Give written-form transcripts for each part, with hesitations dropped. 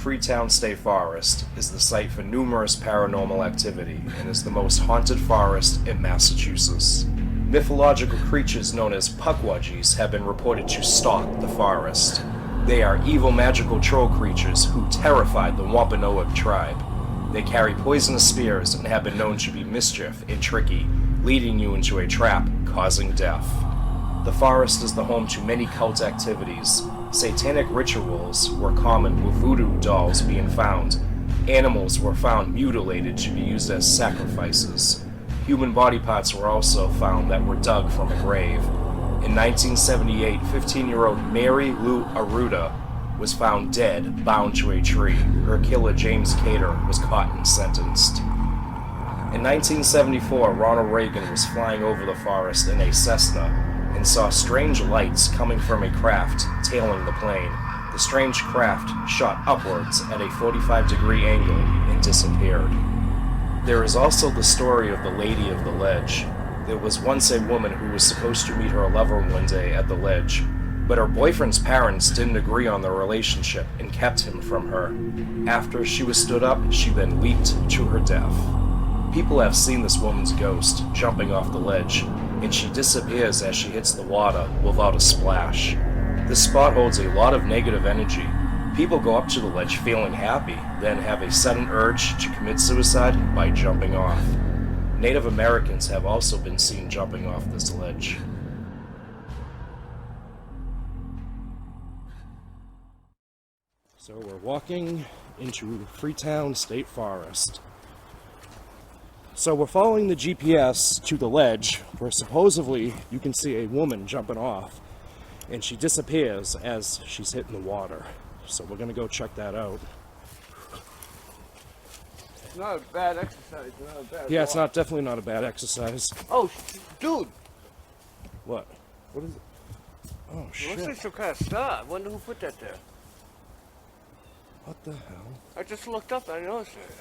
Freetown State Forest is the site for numerous paranormal activity and is the most haunted forest in Massachusetts. Mythological creatures known as Pukwudgies have been reported to stalk the forest. They are evil magical troll creatures who terrified the Wampanoag tribe. They carry poisonous spears and have been known to be mischief and tricky, leading you into a trap, causing death. The forest is the home to many cult activities. Satanic rituals were common, with voodoo dolls being found. Animals were found mutilated to be used as sacrifices. Human body parts were also found that were dug from a grave. In 1978, 15-year-old Mary Lou Arruda was found dead, bound to a tree. Her killer, James Cater, was caught and sentenced. In 1974, Ronald Reagan was flying over the forest in a Cessna and saw strange lights coming from a craft tailing the plane. The strange craft shot upwards at a 45-degree angle and disappeared. There is also the story of the Lady of the Ledge. There was once a woman who was supposed to meet her lover one day at the ledge, but her boyfriend's parents didn't agree on the relationship and kept him from her. After she was stood up, she then leaped to her death. People have seen this woman's ghost jumping off the ledge, and she disappears as she hits the water without a splash. This spot holds a lot of negative energy. People go up to the ledge feeling happy, then have a sudden urge to commit suicide by jumping off. Native Americans have also been seen jumping off this ledge. So we're walking into Freetown State Forest. So we're following the GPS to the ledge where supposedly you can see a woman jumping off, and she disappears as she's hitting the water. So we're gonna go check that out. It's not a bad exercise. It's not a bad Yeah, it's walk. definitely not a bad exercise. Oh, dude! What? What is it? Oh It shit! looks like some kind of star. I wonder who put that there. What the hell? I just looked up and I noticed it.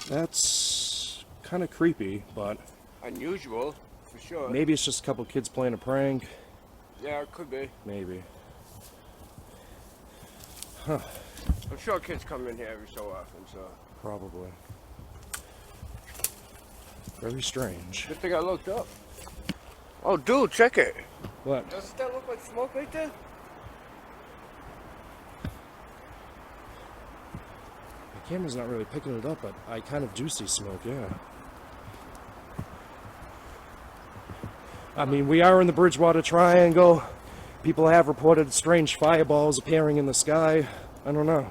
That's kind of creepy, but Unusual, for sure. maybe it's just a couple kids playing a prank. Yeah, it could be. Maybe. Huh. I'm sure kids come in here every so often, so. Probably. Very strange. Good thing I looked up. Oh, dude, check it. What? Doesn't that look like smoke right there? The camera's not really picking it up, but I kind of do see smoke, yeah. I mean, we are in the Bridgewater Triangle. People have reported strange fireballs appearing in the sky. I don't know.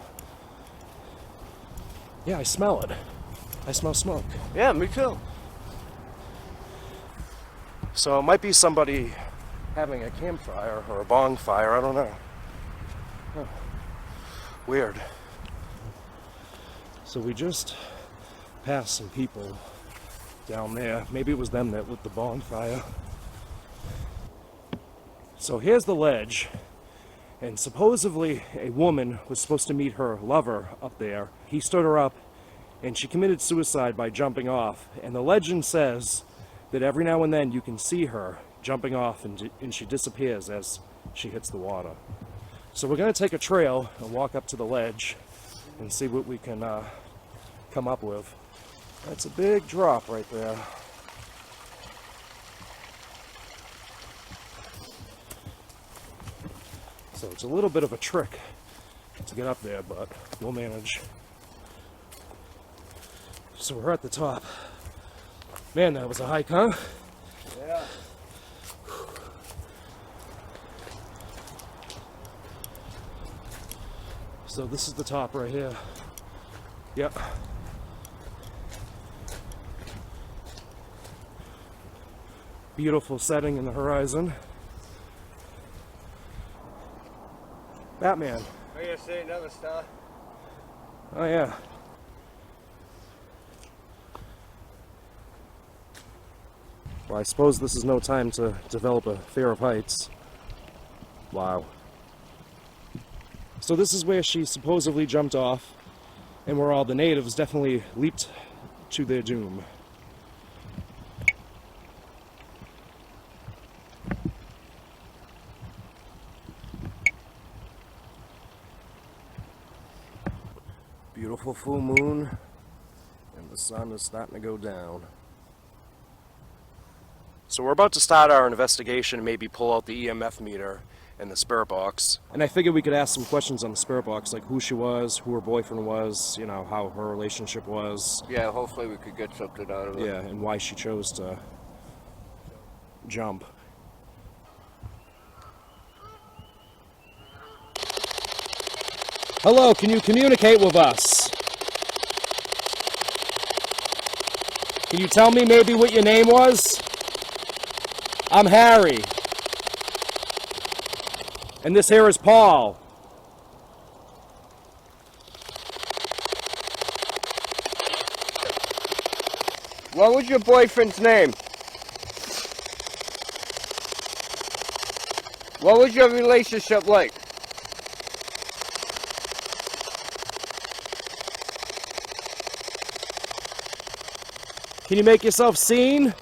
Yeah, I smell it. I smell smoke. Yeah, me too. So it might be somebody having a campfire or a bonfire, I don't know. Huh. Weird. So we just passed some people down there. Maybe it was them that lit the bonfire. So here's the ledge, and supposedly a woman was supposed to meet her lover up there. He stood her up, and she committed suicide by jumping off. And the legend says that every now and then you can see her jumping off, and she disappears as she hits the water. So we're going to take a trail and walk up to the ledge and see what we can come up with. That's a big drop right there. So it's a little bit of a trick to get up there, but we'll manage. So we're at the top. Man, that was a hike, huh? Yeah. So this is the top right here. Yep. Beautiful setting in the horizon. Batman. We're gonna see another star. Oh yeah. Well, I suppose this is no time to develop a fear of heights. Wow. So this is where she supposedly jumped off, and where all the natives definitely leaped to their doom. Beautiful full moon, and the sun is starting to go down. So we're about to start our investigation and maybe pull out the EMF meter and the spirit box. And I figured we could ask some questions on the spirit box, like who she was, who her boyfriend was, you know, how her relationship was. Yeah, hopefully we could get something out of it. Yeah, and why she chose to jump. Hello, can you communicate with us? Can you tell me maybe what your name was? I'm Harry. And this here is Paul. What was your boyfriend's name? What was your relationship like? Can you make yourself seen?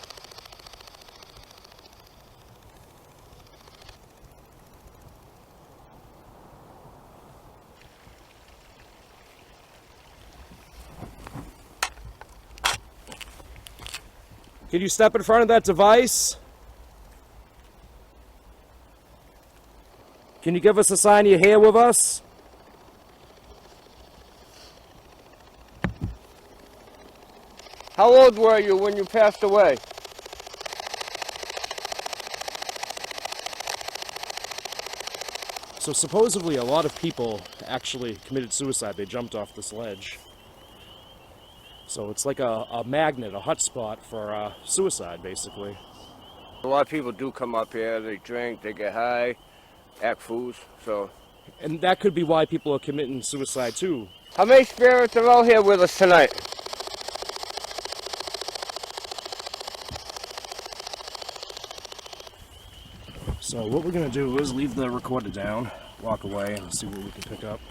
Can you step in front of that device? Can you give us a sign you're here with us? How old were you when you passed away? So supposedly a lot of people actually committed suicide. They jumped off this ledge. So it's like a magnet, a hotspot for suicide, basically. A lot of people do come up here, they drink, they get high, act fools, so. And that could be why people are committing suicide too. How many spirits are out here with us tonight? So what we're gonna do is leave the recorder down, walk away, and see what we can pick up.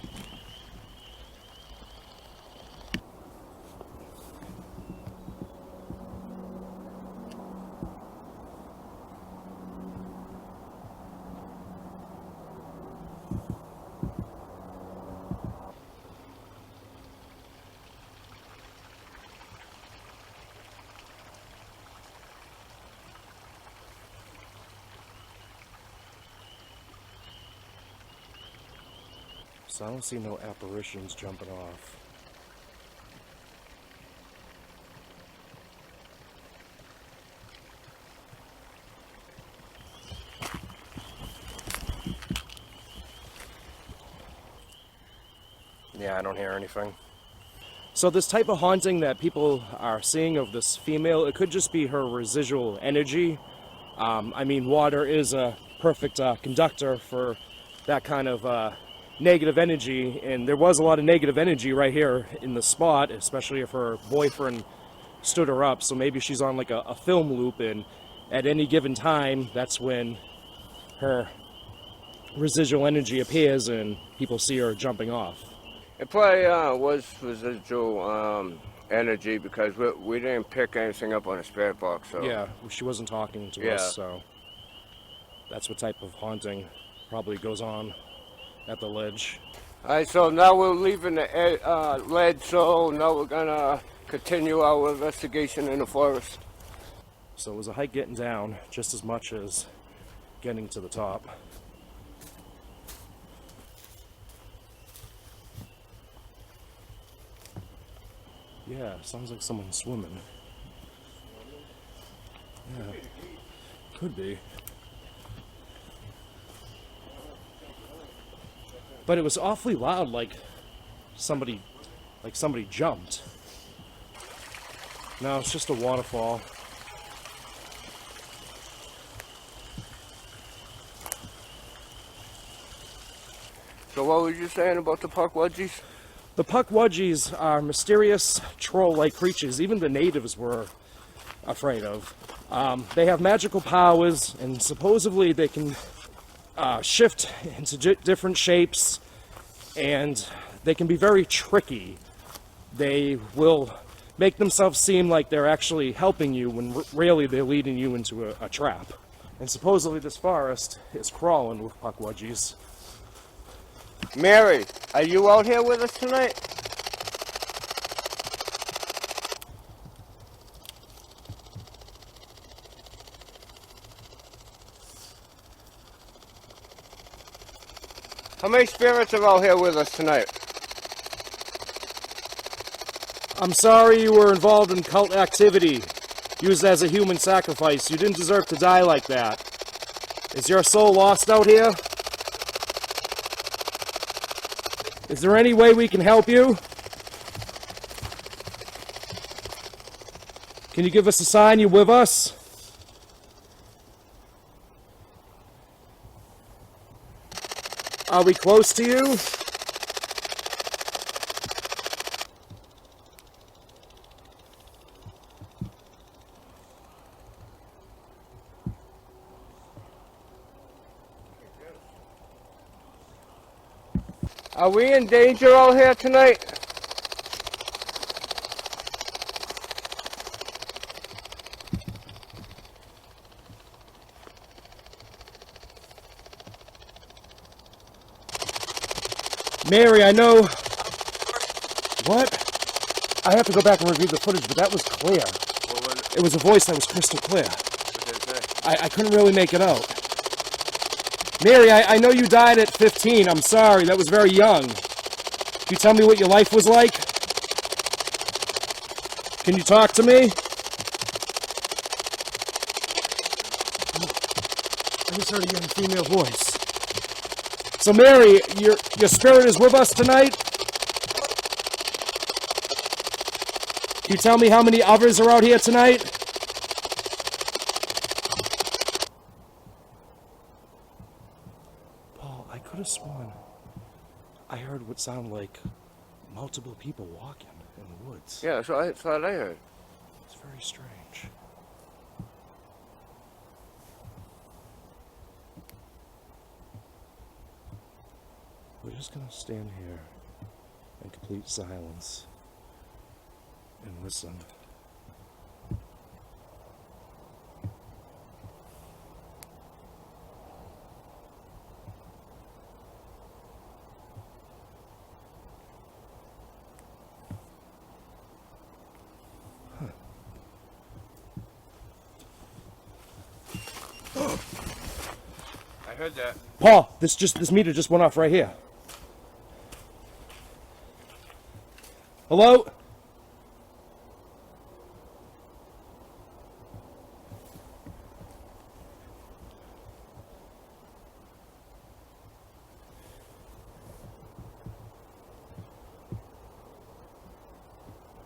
So I don't see no apparitions jumping off. Yeah, I don't hear anything. So this type of haunting that people are seeing of this female, it could just be her residual energy. I mean, water is a perfect conductor for that kind of negative energy, and there was a lot of negative energy right here in the spot, especially if her boyfriend stood her up. So maybe she's on like a film loop, and at any given time, that's when her residual energy appears and people see her jumping off. It probably was residual energy because we didn't pick anything up on the spirit box. So. Yeah, she wasn't talking to us, so that's what type of haunting probably goes on at the ledge. Alright, so now we're leaving the ledge, so now we're gonna continue our investigation in the forest. So it was a hike getting down just as much as getting to the top. Yeah, sounds like someone's swimming. Yeah, could be. But it was awfully loud, like somebody jumped. No, it's just a waterfall. So what were you saying about the Pukwudgies? The Pukwudgies are mysterious troll-like creatures. Even the natives were afraid of. They have magical powers, and supposedly they can shift into different shapes, and they can be very tricky. They will make themselves seem like they're actually helping you when really they're leading you into a trap. And supposedly this forest is crawling with Pukwudgies. Mary, are you out here with us tonight? How many spirits are out here with us tonight? I'm sorry you were involved in cult activity, used as a human sacrifice. You didn't deserve to die like that. Is your soul lost out here? Is there any way we can help you? Can you give us a sign you with us? Are we close to you? Are we in danger out here tonight? Mary, I know... What? I have to go back and review the footage, but that was clear. What was it? It was a voice that was crystal clear. What did it say? I couldn't really make it out. Mary, I know you died at 15. I'm sorry, that was very young. Can you tell me what your life was like? Can you talk to me? I just heard a young female voice. So Mary, your spirit is with us tonight? Can you tell me how many others are out here tonight? Paul, I could have sworn I heard what sounded like multiple people walking in the woods. Yeah, that's what I thought I heard. It's very strange. We're just gonna stand here in complete silence and listen. I heard that. Paul, this meter just went off right here. Hello?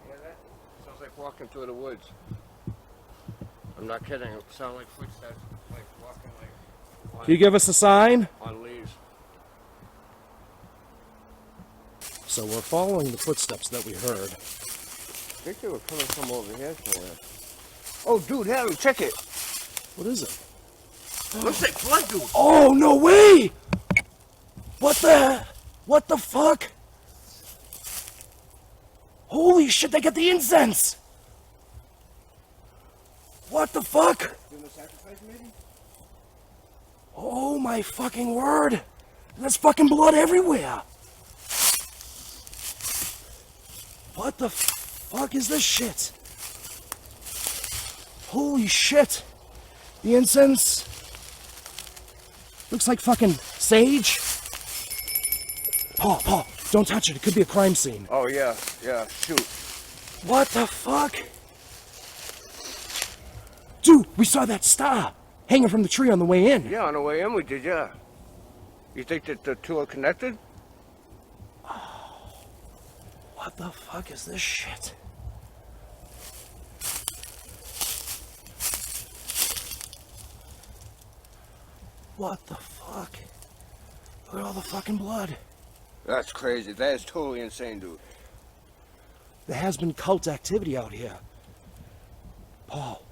Hear that? Sounds like walking through the woods. I'm not kidding. It sounds like footsteps, like walking like Can you give us a sign? on leaves. So we're following the footsteps that we heard. I think they were coming from over here somewhere. Oh, dude, Harry, check it. What is it? Looks like blood, dude. Oh, no way! What the fuck? Holy shit, they got the incense! What the fuck? Doing a sacrifice, maybe? Oh my fucking word! There's fucking blood everywhere! What the fuck is this shit? Holy shit! The incense looks like fucking sage. Paul, don't touch it. It could be a crime scene. Oh, yeah, shoot. What the fuck? Dude, we saw that star hanging from the tree on the way in. Yeah, on the way in we did, yeah. You think that the two are connected? What the fuck is this shit? What the fuck? Look at all the fucking blood. That's crazy. That is totally insane, dude. There has been cult activity out here. Paul,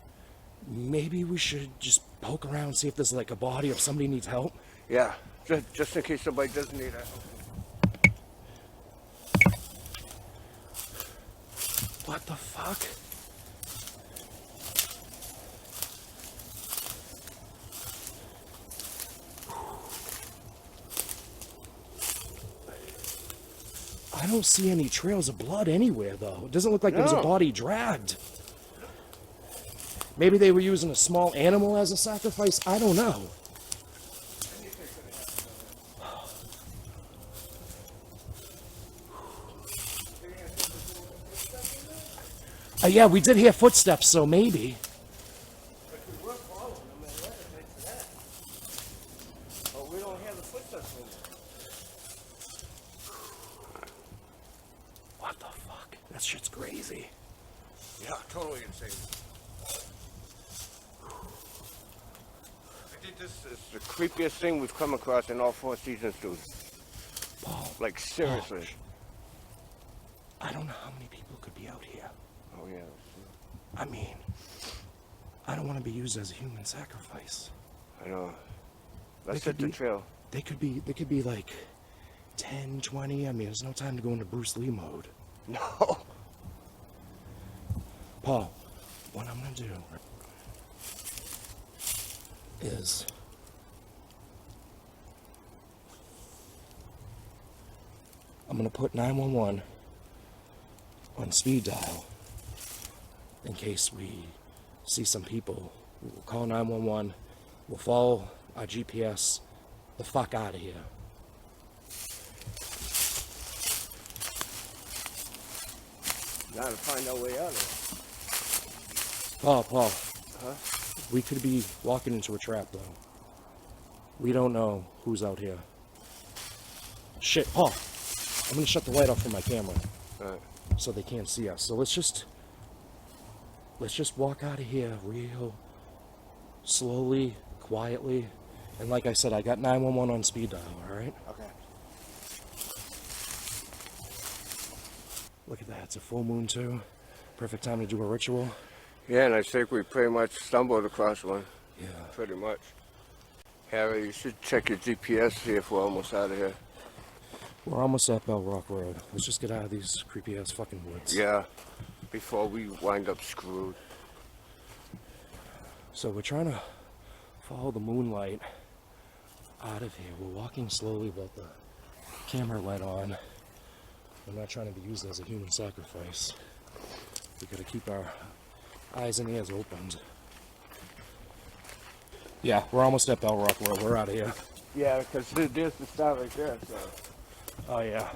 maybe we should just poke around and see if there's like a body or if somebody needs help. Yeah, just in case somebody does need it. What the fuck? I don't see any trails of blood anywhere, though. It doesn't look like there was a No. body dragged. Maybe they were using a small animal as a sacrifice. I don't know. Yeah, we did hear footsteps, so maybe. But we were following them, and that is like that. But we don't hear the footsteps anymore. What the fuck? That shit's crazy. Yeah, totally insane. I think this is the creepiest thing we've come across in all 4 seasons, dude. Paul, Like, seriously. I don't know how many people could be out here. Oh, yeah. I mean, I don't want to be used as a human sacrifice. I know. Let's They could hit the be- trail. They could be like 10, 20. I mean, there's no time to go into Bruce Lee mode. No. Paul, what I'm gonna do is I'm gonna put 911 on speed dial in case we see some people. We'll call 911. We'll follow our GPS the fuck out of here. Now to find our way out of Paul, Huh? we could be walking into a trap though. We don't know who's out here. Shit, Paul, I'm gonna shut the light off from my camera it. Alright. so they can't see us. So let's just walk out of here real slowly, quietly. And like I said, I got 911 on speed dial, alright? Okay. Look at that, it's a full moon too. Perfect time to do a ritual. Yeah, and I think we pretty much stumbled across one. Yeah. Pretty much. Harry, you should check your GPS, see if we're almost out of here. We're almost at Bell Rock Road. Let's just get out of these creepy ass fucking woods. Yeah. Before we wind up screwed. So we're trying to follow the moonlight out of here. We're walking slowly with the camera light on. We're not trying to be used as a human sacrifice. We gotta keep our eyes and ears opened. Yeah, we're almost at Bell Rock Road. We're out of here. Yeah, because there's the star right there, so. Oh yeah.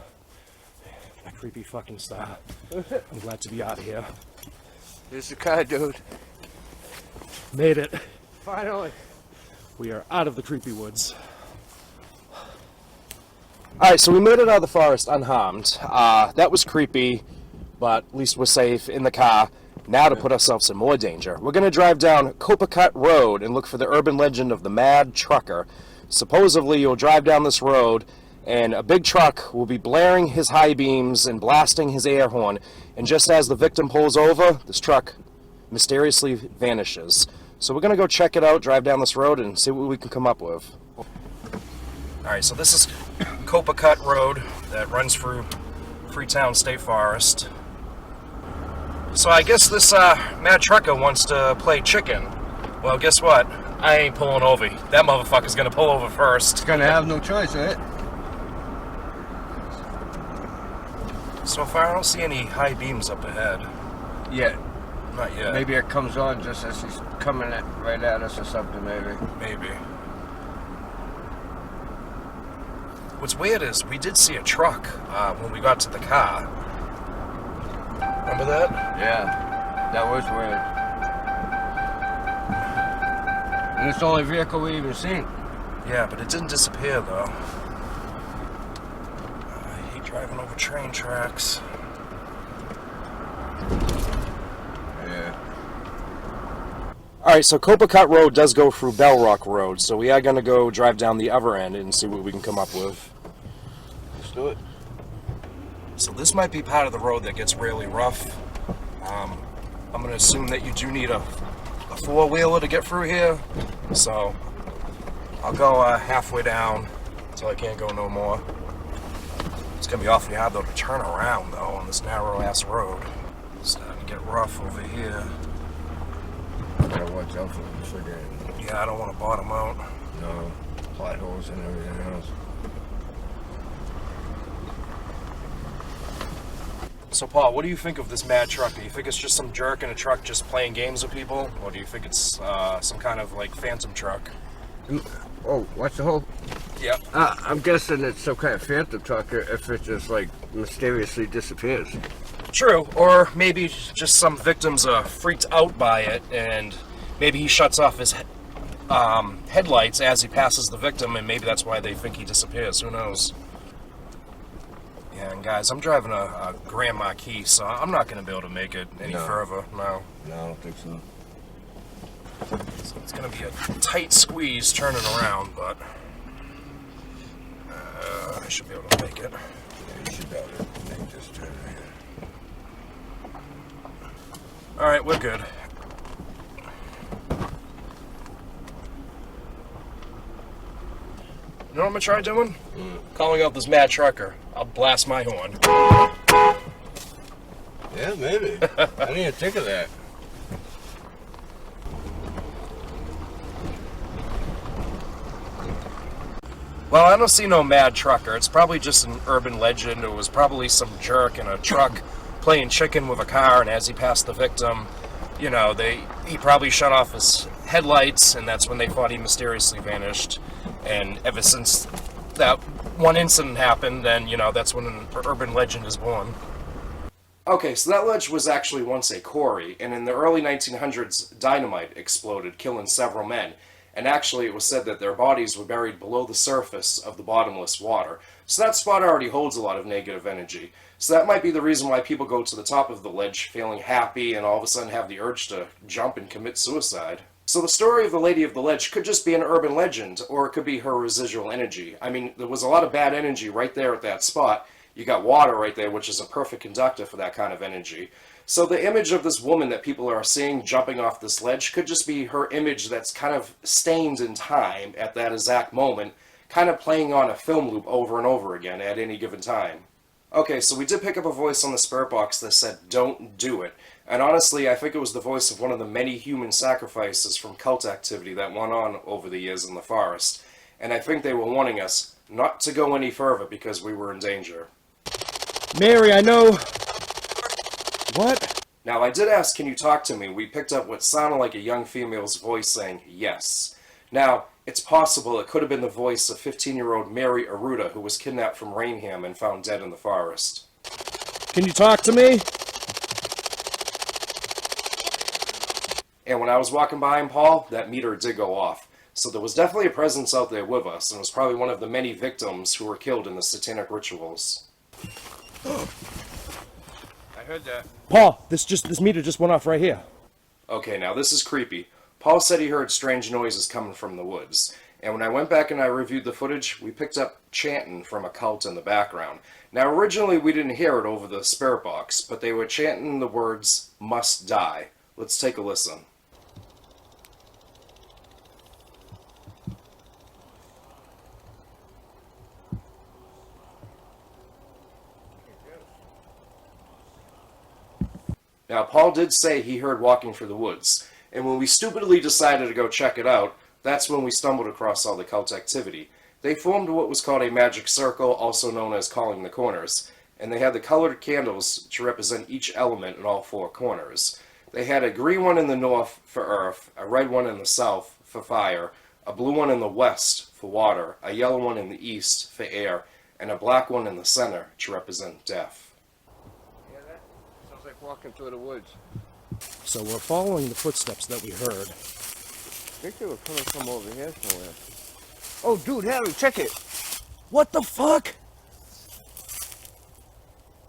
That creepy fucking star. I'm glad to be out of here. Here's the car, dude. Made it. Finally. We are out of the creepy woods. Alright, so we made it out of the forest unharmed. That was creepy, but at least we're safe in the car. Now to put ourselves in more danger. We're going to drive down Copacabana Road and look for the urban legend of the Mad Trucker. Supposedly, you'll drive down this road, and a big truck will be blaring his high beams and blasting his air horn. And just as the victim pulls over, this truck mysteriously vanishes. So we're going to go check it out, drive down this road, and see what we can come up with. Alright, so this is Copacabana Road that runs through Freetown State Forest. So I guess this mad trucker wants to play chicken. Well, guess what? I ain't pulling over. That motherfucker's gonna pull over first. Gonna have no choice, right? So far, I don't see any high beams up ahead. Yeah. Not yet. Maybe it comes on just as he's coming right at us or something, maybe. Maybe. What's weird is we did see a truck when we got to the car. Remember that? Yeah. That was weird. And it's the only vehicle we even seen. Yeah, but it didn't disappear though. I hate driving over train tracks. Yeah. Alright, so Copacabana Road does go through Bell Rock Road, so we are going to go drive down the other end and see what we can come up with. Let's do it. So this might be part of the road that gets really rough. I'm going to assume that you do need a four-wheeler to get through here, so I'll go halfway down until I can't go no more. It's going to be awfully hard though to turn around though on this narrow-ass road. It's starting to get rough over here. Gotta watch out for the friggin'. Yeah, I don't want to bottom out. No. Potholes and everything else. So Paul, what do you think of this mad truck? Do you think it's just some jerk in a truck just playing games with people? Or do you think it's some kind of like phantom truck? Oh, what's the whole? Yep. I'm guessing it's some kind of phantom truck if it just like mysteriously disappears. True, or maybe just some victims are freaked out by it, and maybe he shuts off his headlights as he passes the victim, and maybe that's why they think he disappears. Who knows? Yeah, and guys, I'm driving a Grand Marquis, so I'm not going to be able to make it any further. No. No, I don't think so. So it's going to be a tight squeeze turning around, but I should be able to make it. Yeah, you should be able to make this turn right here. Alright, we're good. You know what I'm gonna try doing? Calling out this mad trucker. I'll blast my horn. Yeah, maybe. I didn't even think of that. Well, I don't see no mad trucker. It's probably just an urban legend. It was probably some jerk in a truck playing chicken with a car, and as he passed the victim, you know, he probably shut off his headlights, and that's when they thought he mysteriously vanished. And ever since that one incident happened, then, you know, that's when an urban legend is born. Okay, so that ledge was actually once a quarry, and in the early 1900s, dynamite exploded, killing several men. And actually, it was said that their bodies were buried below the surface of the bottomless water. So that spot already holds a lot of negative energy. So that might be the reason why people go to the top of the ledge feeling happy and all of a sudden have the urge to jump and commit suicide. So the story of the Lady of the Ledge could just be an urban legend, or it could be her residual energy. I mean, there was a lot of bad energy right there at that spot. You got water right there, which is a perfect conductor for that kind of energy. So the image of this woman that people are seeing jumping off this ledge could just be her image that's kind of stained in time at that exact moment, kind of playing on a film loop over and over again at any given time. Okay, so we did pick up a voice on the spirit box that said, "Don't do it." And honestly, I think it was the voice of one of the many human sacrifices from cult activity that went on over the years in the forest. And I think they were warning us not to go any further because we were in danger. Mary, I know... What? Now, I did ask, can you talk to me? We picked up what sounded like a young female's voice saying yes. Now, it's possible it could have been the voice of 15-year-old Mary Aruda, who was kidnapped from Rainham and found dead in the forest. Can you talk to me? And when I was walking behind Paul, that meter did go off. So there was definitely a presence out there with us, and it was probably one of the many victims who were killed in the satanic rituals. I heard that. Paul, this meter just went off right here. Okay, now this is creepy. Paul said he heard strange noises coming from the woods. And when I went back and I reviewed the footage, we picked up chanting from a cult in the background. Now originally we didn't hear it over the spirit box, but they were chanting the words, "must die." Let's take a listen. Now, Paul did say he heard walking through the woods, and when we stupidly decided to go check it out, that's when we stumbled across all the cult activity. They formed what was called a magic circle, also known as calling the corners, and they had the colored candles to represent each element in all four corners. They had a green one in the north for earth, a red one in the south for fire, a blue one in the west for water, a yellow one in the east for air, and a black one in the center to represent death. Walking through the woods. So we're following the footsteps that we heard. I think they were coming from over here somewhere. Oh, dude, Harry, check it. What the fuck?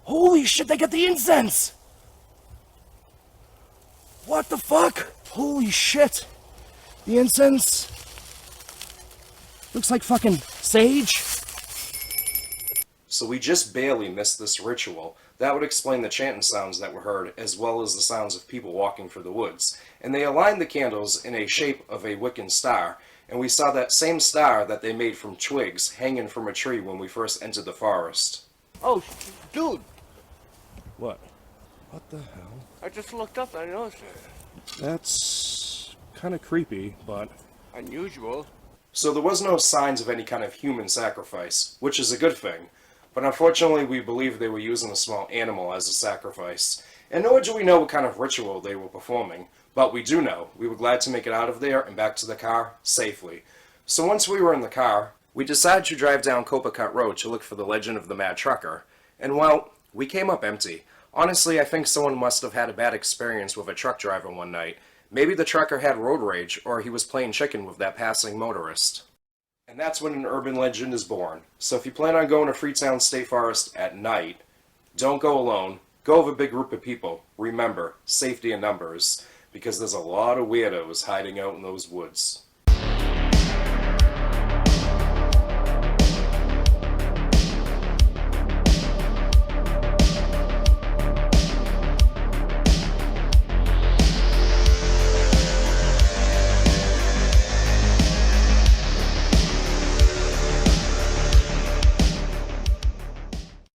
Holy shit, they got the incense! What the fuck? Holy shit. The incense looks like fucking sage. So we just barely missed this ritual. That would explain the chanting sounds that were heard, as well as the sounds of people walking through the woods. And they aligned the candles in a shape of a Wiccan star, and we saw that same star that they made from twigs hanging from a tree when we first entered the forest. Oh, dude! What? What the hell? I just looked up and I noticed it. That's kind of creepy, but... unusual. So there was no signs of any kind of human sacrifice, which is a good thing. But unfortunately, we believe they were using a small animal as a sacrifice. And nor do we know what kind of ritual they were performing. But we do know. We were glad to make it out of there and back to the car safely. So once we were in the car, we decided to drive down Copacabana Road to look for the legend of the Mad Trucker. And well, we came up empty. Honestly, I think someone must have had a bad experience with a truck driver one night. Maybe the trucker had road rage, or he was playing chicken with that passing motorist. And that's when an urban legend is born. So if you plan on going to Freetown State Forest at night, don't go alone. Go with a big group of people. Remember, safety in numbers, because there's a lot of weirdos hiding out in those woods.